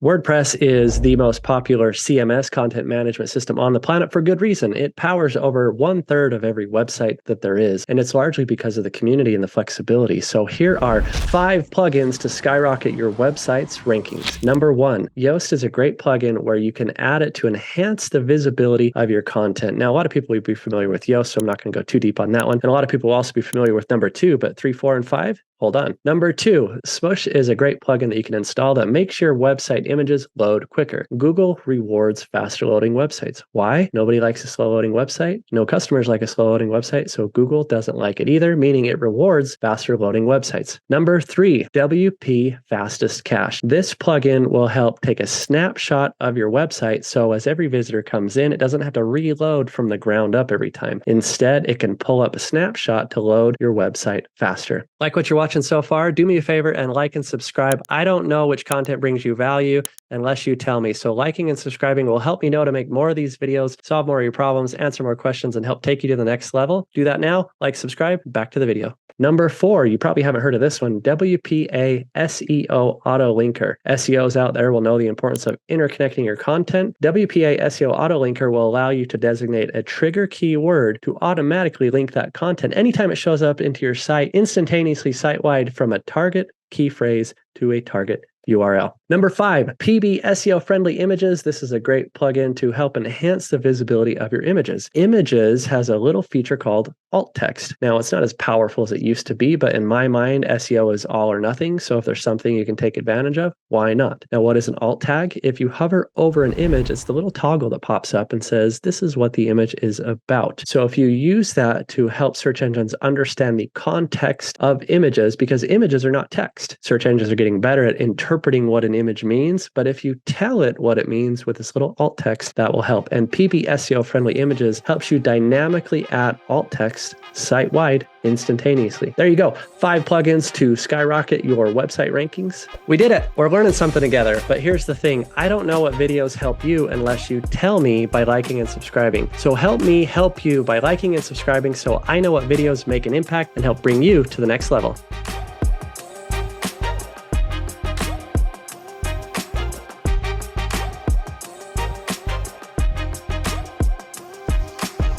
WordPress is the most popular CMS content management system on the planet for good reason. It powers over 1/3 of every website that there is, and it's largely because of the community and the flexibility. So here are 5 plugins to skyrocket your website's rankings. Number 1, Yoast is a great plugin where you can add it to enhance the visibility of your content. Now, a lot of people will be familiar with Yoast, so I'm not going to go too deep on that one. And a lot of people will also be familiar with number 2, but 3, 4, and 5? Hold on. Number 2, Smush is a great plugin that you can install that makes your website images load quicker. Google rewards faster loading websites. Why? Nobody likes a slow loading website. No customers like a slow loading website, so Google doesn't like it either, meaning it rewards faster loading websites. Number 3, WP Fastest Cache. This plugin will help take a snapshot of your website, so as every visitor comes in, it doesn't have to reload from the ground up every time. Instead, it can pull up a snapshot to load your website faster. Like what you're watching so far, do me a favor and like and subscribe. I don't know which content brings you value unless you tell me. So liking and subscribing will help me know to make more of these videos, solve more of your problems, answer more questions, and help take you to the next level. Do that now. Like, subscribe, back to the video. Number 4, you probably haven't heard of this one, WPA SEO Auto Linker. SEOs out there will know the importance of interconnecting your content. WPA SEO Auto Linker will allow you to designate a trigger keyword to automatically link that content anytime it shows up into your site, instantaneously site-wide from a target key phrase to a target URL. Number 5, PB SEO Friendly Images. This is a great plugin to help enhance the visibility of your images. Images has a little feature called alt text. Now, it's not as powerful as it used to be, but in my mind, SEO is all or nothing. So if there's something you can take advantage of, why not? Now, what is an alt tag? If you hover over an image, it's the little toggle that pops up and says, this is what the image is about. So if you use that to help search engines understand the context of images, because images are not text. Search engines are getting better at interpreting what an image means, but if you tell it what it means with this little alt text, that will help. And PB SEO Friendly Images helps you dynamically add alt text site-wide instantaneously. There you go. 5 plugins to skyrocket your website rankings. We did it. We're learning something together. But here's the thing. I don't know what videos help you unless you tell me by liking and subscribing. So help me help you by liking and subscribing so I know what videos make an impact and help bring you to the next level.